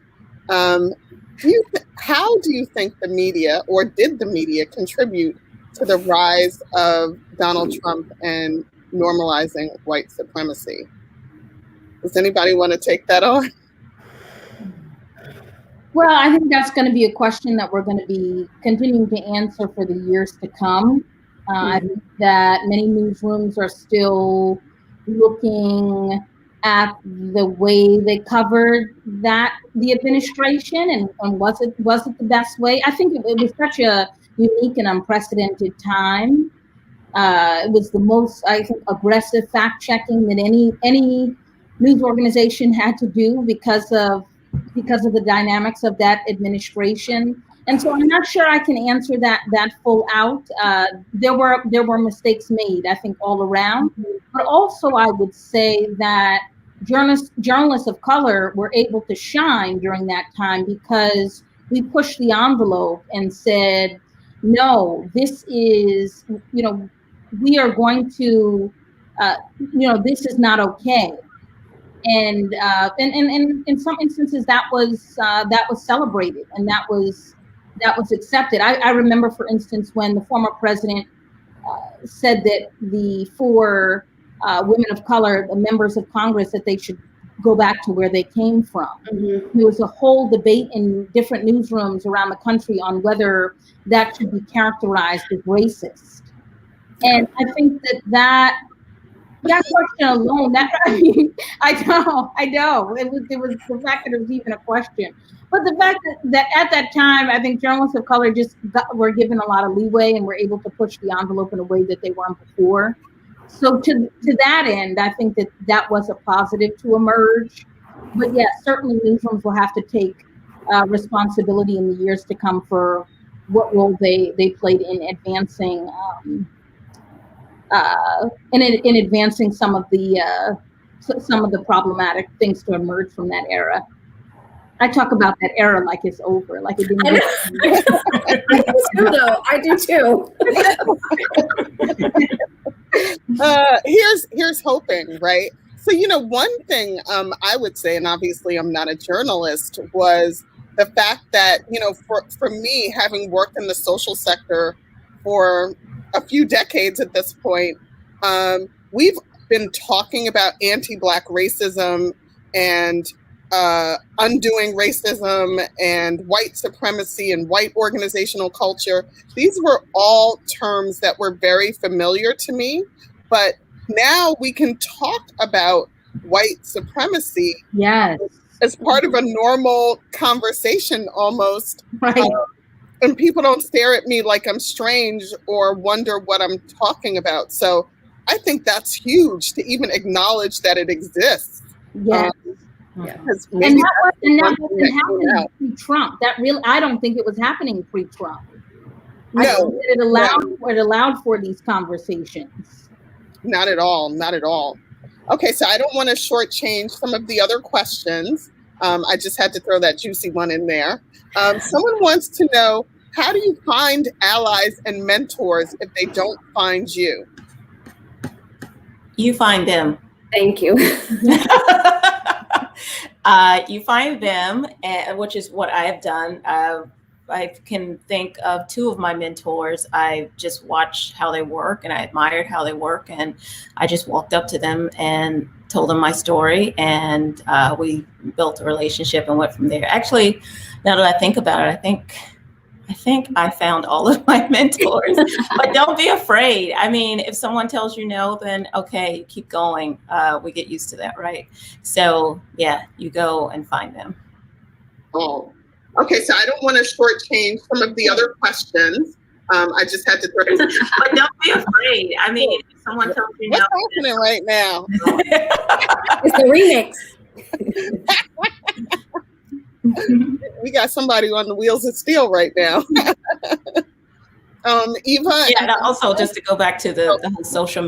How do you think the media, or did the media, contribute to the rise of Donald Trump and normalizing white supremacy? Does anybody want to take that on? Well, I think that's going to be a question that we're going to be continuing to answer for the years to come. I think that many newsrooms are still looking at the way they covered the administration, and was it the best way? I think it was such a unique and unprecedented time. It was the most, I think, aggressive fact checking that any news organization had to do because of the dynamics of that administration. And so I'm not sure I can answer that full out. There were mistakes made, I think, all around. But also I would say that journalists of color were able to shine during that time because we pushed the envelope and said, no, this is, you know, we are going to, you know, this is not okay. And in some instances that was celebrated and that was accepted. I remember, for instance, when the former president said that the 4 women of color, the members of Congress, that they should go back to where they came from. Mm-hmm. There was a whole debate in different newsrooms around the country on whether that should be characterized as racist. And I think that question alone, I know. It was the fact that it was even a question. But the fact that at that time, I think journalists of color just were given a lot of leeway and were able to push the envelope in a way that they weren't before. So to that end, I think that was a positive to emerge. But yes, certainly newsrooms will have to take responsibility in the years to come for what role they played in advancing in advancing some of the problematic things to emerge from that era. I talk about that era like it's over, like it didn't. I do too. Here's hoping, right? So, you know, one thing I would say, and obviously I'm not a journalist, was the fact that, you know, for me, having worked in the social sector for a few decades at this point, we've been talking about anti-Black racism and undoing racism and white supremacy and white organizational culture. These were all terms that were very familiar to me, but now we can talk about white supremacy as part of a normal conversation almost. Right. And people don't stare at me like I'm strange or wonder what I'm talking about. So I think that's huge to even acknowledge that it exists. Yes. Yeah. And that wasn't happening pre-Trump. I don't think it was happening pre-Trump. No, I think that it allowed for these conversations. Not at all. Not at all. Okay, so I don't want to shortchange some of the other questions. I just had to throw that juicy one in there. Someone wants to know, how do you find allies and mentors if they don't find you? You find them. Thank you. You find them, which is what I have done. I can think of two of my mentors. I just watched how they work and I admired how they work. And I just walked up to them and told them my story. And we built a relationship and went from there. Actually, now that I think about it, I think I found all of my mentors, but don't be afraid. I mean, if someone tells you no, then okay, you keep going. We get used to that, right? So yeah, you go and find them. Oh, okay. So I don't want to shortchange some of the other questions. I just had to throw it. But don't be afraid. I mean, if someone tells you no. What's happening right now? It's the remix. We got somebody on the wheels of steel right now. Eva. Yeah, and also just to go back to the whole social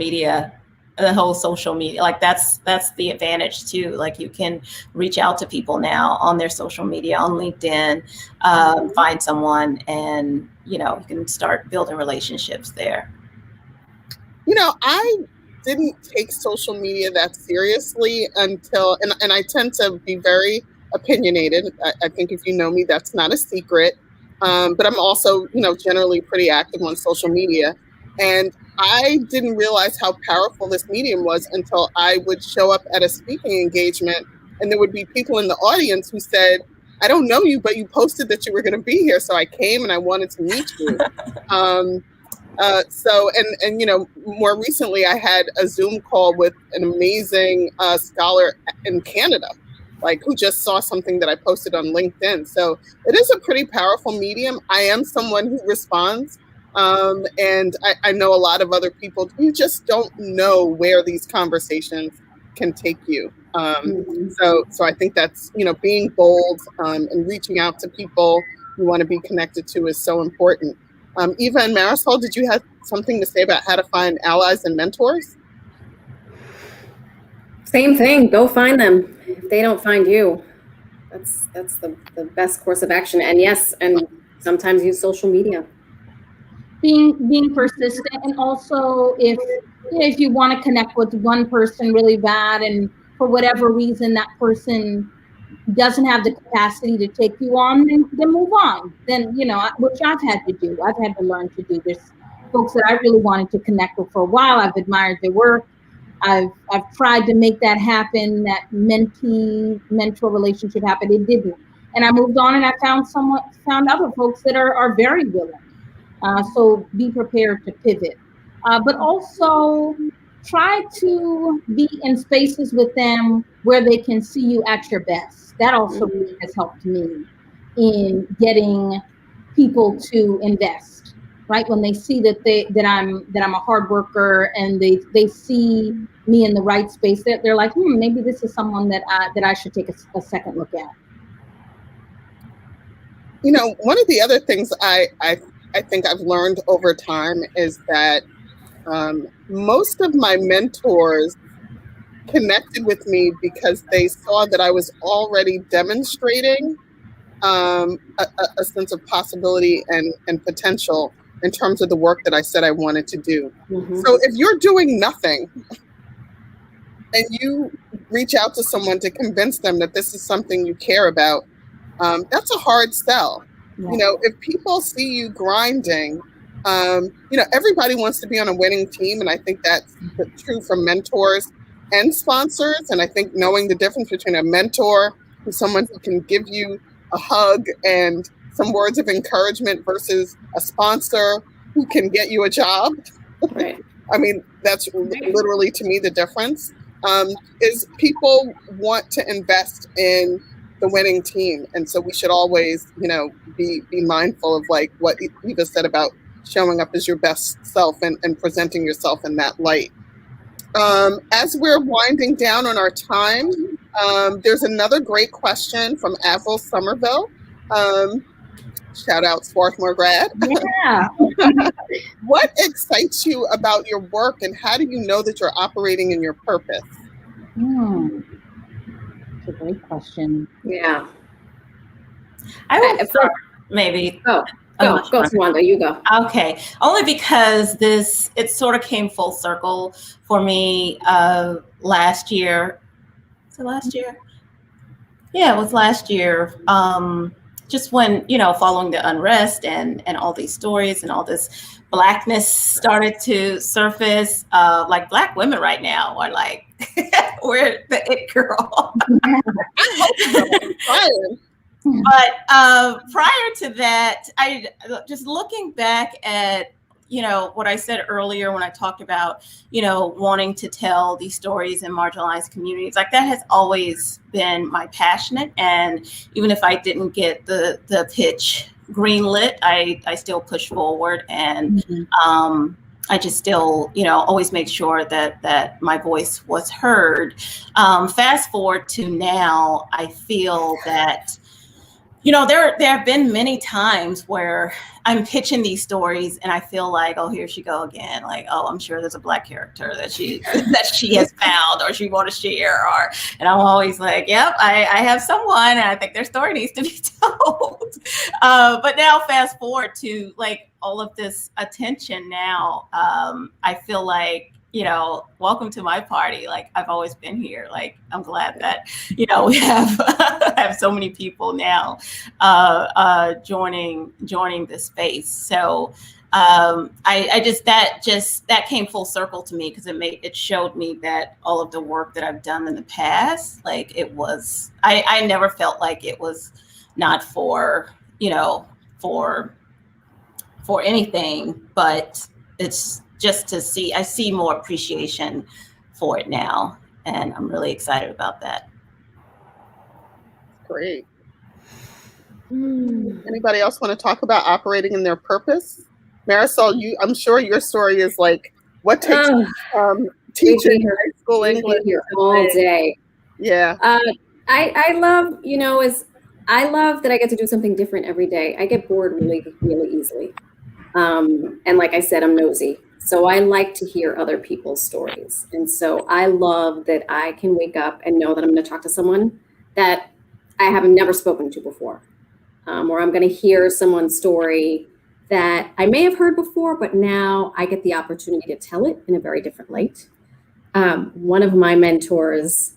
media, like that's the advantage too. Like you can reach out to people now on their social media, on LinkedIn, find someone, and you can start building relationships there. I didn't take social media that seriously until, and I tend to be very opinionated. I think if you know me, that's not a secret. But I'm also, generally pretty active on social media. And I didn't realize how powerful this medium was until I would show up at a speaking engagement and there would be people in the audience who said, I don't know you, but you posted that you were going to be here. So I came and I wanted to meet you. More recently, I had a Zoom call with an amazing scholar in Canada, who just saw something that I posted on LinkedIn. So it is a pretty powerful medium. I am someone who responds. And I know a lot of other people who just don't know where these conversations can take you. So I think that's, being bold and reaching out to people you want to be connected to is so important. Eva and Marisol, did you have something to say about how to find allies and mentors? Same thing. Go find them. If they don't find you, that's the best course of action. And yes, and sometimes use social media. Being persistent, and also if you want to connect with one person really bad, and for whatever reason that person doesn't have the capacity to take you on, then move on. Then which I've had to do. I've had to learn to do. There's folks that I really wanted to connect with for a while. I've admired their work. I've tried to make that happen, that mentee-mentor relationship happen. It didn't. And I moved on and I found other folks that are very willing. So be prepared to pivot. But also try to be in spaces with them where they can see you at your best. That also really has helped me in getting people to invest. Right, when they see that I'm a hard worker and they see me in the right space, they're like, maybe this is someone that I should take a second look at. One of the other things I think I've learned over time is that most of my mentors connected with me because they saw that I was already demonstrating a sense of possibility and potential in terms of the work that I said I wanted to do. Mm-hmm. So if you're doing nothing and you reach out to someone to convince them that this is something you care about, that's a hard sell. Yeah. If people see you grinding, everybody wants to be on a winning team. And I think that's true for mentors and sponsors. And I think knowing the difference between a mentor someone who can give you a hug and some words of encouragement versus a sponsor who can get you a job. Right. I mean, that's literally, to me, the difference. Is people want to invest in the winning team, and so we should always, be mindful of like what Eva said about showing up as your best self and presenting yourself in that light. As we're winding down on our time, there's another great question from Avril Somerville. Shout out Swarthmore grad. Yeah. What excites you about your work, and how do you know that you're operating in your purpose? That's a great question. Yeah. I would start, maybe. Go, Twanda, you go. Okay, only because it sort of came full circle for me last year. Was it last year? Yeah, it was last year. Just when, following the unrest and all these stories and all this Blackness started to surface, like Black women right now are like, we're the it girl. But prior to that, I just looking back at, what I said earlier when I talked about, wanting to tell these stories in marginalized communities, like that has always been my passion. And even if I didn't get the pitch greenlit, I still push forward. And I just still, always make sure that my voice was heard. Fast forward to now, I feel that, there have been many times where I'm pitching these stories and I feel like, oh, here she go again. Like, oh, I'm sure there's a Black character that she has found or she want to share. And I'm always like, yep, I have someone and I think their story needs to be told. But now fast forward to like all of this attention now, I feel like, welcome to my party. Like I've always been here. Like I'm glad that, we have so many people now joining this space. So that came full circle to me because it showed me that all of the work that I've done in the past, like it was, I never felt like it was not for anything, but it's just to see, I see more appreciation for it now. And I'm really excited about that. Great. Anybody else want to talk about operating in their purpose? Marisol, I'm sure your story is like, what takes teaching high school English here all day. Yeah. I love, I love that I get to do something different every day. I get bored really, really easily. And like I said, I'm nosy. So I like to hear other people's stories. And so I love that I can wake up and know that I'm going to talk to someone that I haven't never spoken to before. Or I'm going to hear someone's story that I may have heard before, but now I get the opportunity to tell it in a very different light. One of my mentors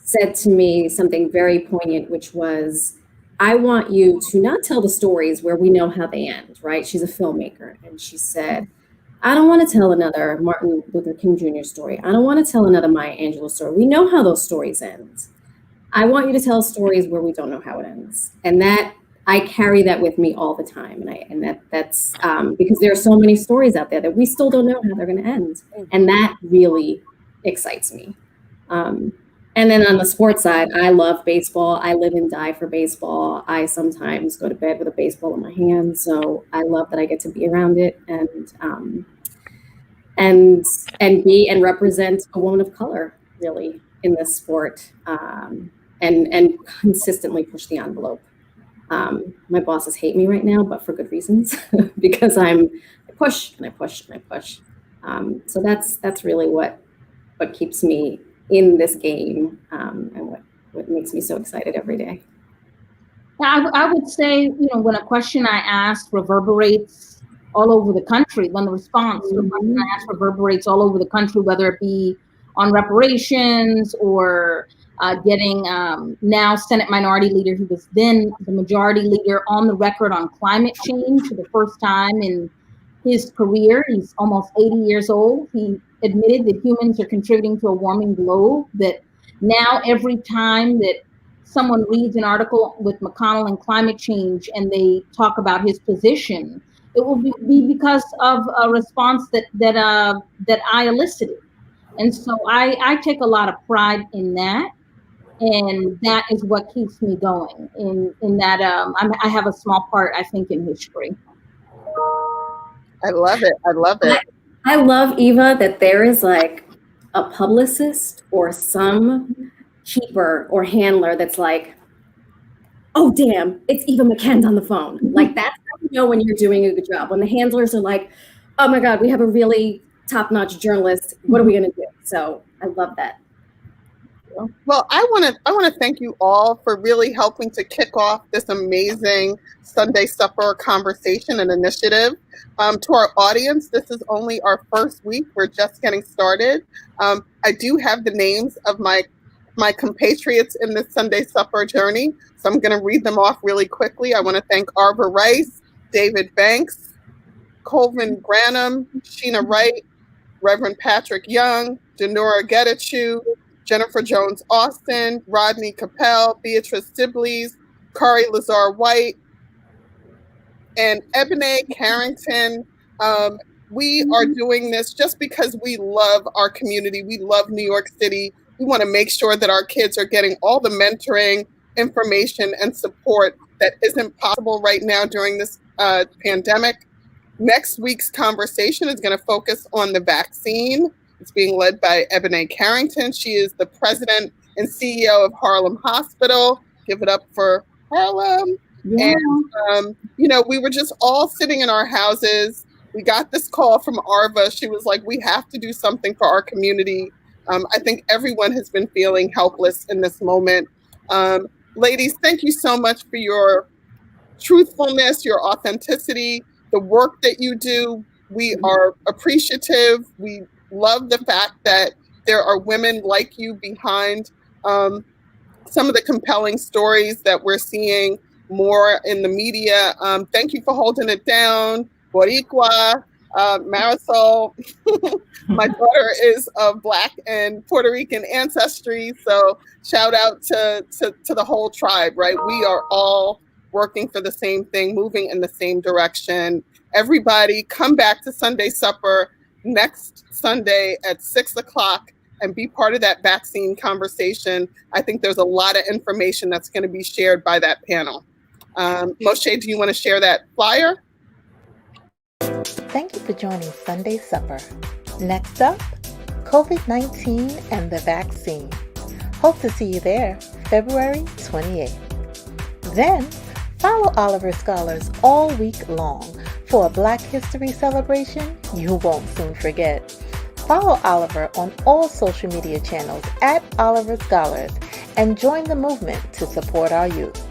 said to me something very poignant, which was, I want you to not tell the stories where we know how they end, right? She's a filmmaker. And she said, I don't want to tell another Martin Luther King Jr. story. I don't want to tell another Maya Angelou story. We know how those stories end. I want you to tell stories where we don't know how it ends. And that I carry that with me all the time. And that's because there are so many stories out there that we still don't know how they're going to end. And that really excites me. And then on the sports side, I love baseball. I live and die for baseball. I sometimes go to bed with a baseball in my hand. So I love that I get to be around it and be and represent a woman of color really in this sport and consistently push the envelope. My bosses hate me right now, but for good reasons because I push and I push and I push. So that's really what keeps me in this game and what makes me so excited every day. I would say, when a question I ask reverberates all over the country, when the response to a question I ask reverberates all over the country, whether it be on reparations or getting now Senate Minority Leader, who was then the Majority Leader, on the record on climate change for the first time in his career. He's almost 80 years old. He admitted that humans are contributing to a warming globe, that now every time that someone reads an article with McConnell and climate change and they talk about his position, it will be because of a response that I elicited. And so I take a lot of pride in that. And that is what keeps me going in that I have a small part, I think, in history. I love it. I love it. I love, Eva, that there is like a publicist or some keeper or handler that's like, oh, damn, it's Eva McKend on the phone. Like, that's how you know when you're doing a good job. When the handlers are like, oh my God, we have a really top-notch journalist. What are we going to do? So I love that. Well, I want to thank you all for really helping to kick off this amazing Sunday Supper conversation and initiative. To our audience, this is only our first week. We're just getting started. I do have the names of my compatriots in this Sunday Supper journey, so I'm going to read them off really quickly. I want to thank Arva Rice, David Banks, Colvin Branham, Sheena Wright, Reverend Patrick Young, Denora Getachew, Jennifer Jones Austin, Rodney Capel, Beatrice Sibley's, Kari Lazar White, and Ebony Carrington. We are doing this just because we love our community. We love New York City. We want to make sure that our kids are getting all the mentoring, information, and support that isn't possible right now during this pandemic. Next week's conversation is going to focus on the vaccine. It's being led by Ebony Carrington. She is the president and CEO of Harlem Hospital. Give it up for Harlem. Yeah. And, we were just all sitting in our houses. We got this call from Arva. She was like, we have to do something for our community. I think everyone has been feeling helpless in this moment. Ladies, thank you so much for your truthfulness, your authenticity, the work that you do. We are appreciative. We love the fact that there are women like you behind some of the compelling stories that we're seeing more in the media. Thank you for holding it down. Boricua, Marisol. My daughter is of Black and Puerto Rican ancestry, so shout out to the whole tribe, right? We are all working for the same thing, moving in the same direction. Everybody come back to Sunday Supper next Sunday at 6:00 and be part of that vaccine conversation. I think there's a lot of information that's going to be shared by that panel. Moshe, do you want to share that flyer? Thank you for joining Sunday Supper. Next up, COVID-19 and the vaccine. Hope to see you there, February 28th. Then, follow Oliver Scholars all week long for a Black History celebration you won't soon forget. Follow Oliver on all social media channels at Oliver Scholars and join the movement to support our youth.